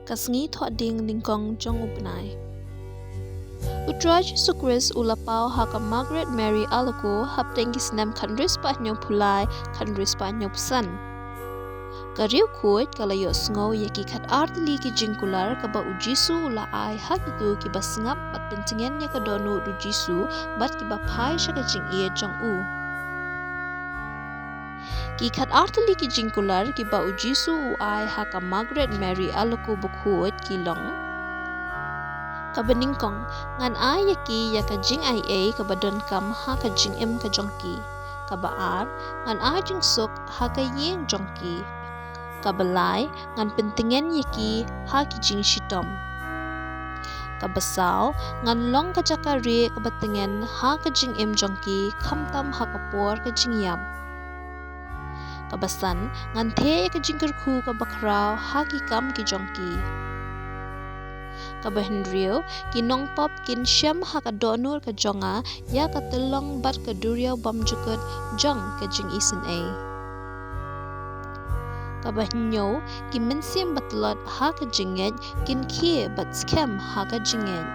ka Sngi Thohdieng Nyngkong jong Bnai. Utra Jisu ulapau haka Margaret Mary Alacoque Bakhuid Tam khandris pa nyong pulai khandris pa nyong pesan. Ka Riewkhuid kalayo sngo yaki khat artli ki jingkular kaba U Jisu U hak itu ki basngap bat pynlong ya Ka Dohnud Jisu bat ki ba phai sha ka jingaiei jong U. Ki khat artli ki jingkular ki ba U Jisu U haka Margaret Mary Alacoque Bakhuid ki long. Kaba Nyngkong ngan iaki ya ka jingaiei kaba donkam haka jingim ka jongki. Kaba ngan jingsuk haka ïing jongki. Bnai ngan pyntngen iaki haki jingshitom. Sau ngan long ka jaka rieh ka tngen haka jingim jongki khamtam haka por ka jingïap. San ngan theh ka jingkyrkhu ka khraw haki kam ki jongki. Henrio ki nong pop kin syam haka dohnud ka jonga ya ka pynlong bat ka duriau bam jukut jong ka jingaiei. Nyo ki mensim batlot haka jingait kin kie bat skem haka jingen.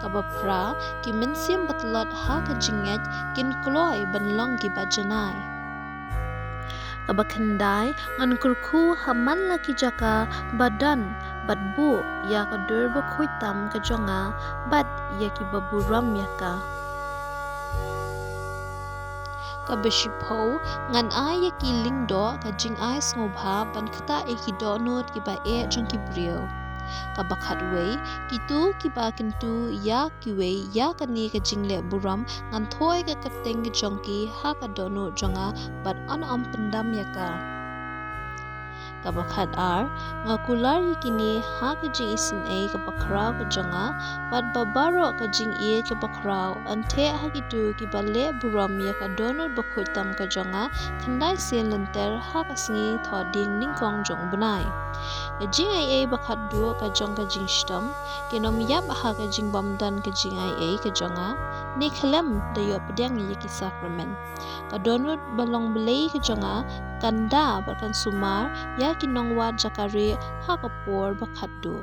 Pra ki mensim batlot haka jingait kin kloy banlong ki bajanai. Khandai ngan kyrkhu haman laki jaka badan bat bu ya Ka Dohnud Bakhuid Tam ka jonga bat ya ki baburam yaka. Beshipho ngan iaki lingdo ka jingaiei ngobha ban khata ki dohnud ki ba jongki brio. Khatwei kitu ki ba kintu ya kiwei ya kani ka jingle buram ngan thoi ka kateng ki jongki ha Ka Dohnud jonga bat on pendam yaka. Ngakular kini ha ka jingaiei ka khraw ka jonga bat babaro ka jingaiei ka khraw ante ha kitu ki bale buram ya Ka Dohnud Bakhuid Tam ka jonga khandai sen lenter ha ka Sngi Thohdieng Nyngkong jong Bnai. Ka jingaiei bakhat du ka jong ka jingshitom kinom yap ha ka jingbam dan ka jingaiei ka jonga ni khlem dayo pedang yaki sakramen. Ka Dohnud balong belei ka jonga kanda bakan sumar ya kinong wat jaka rieh ha ka por bakhat du.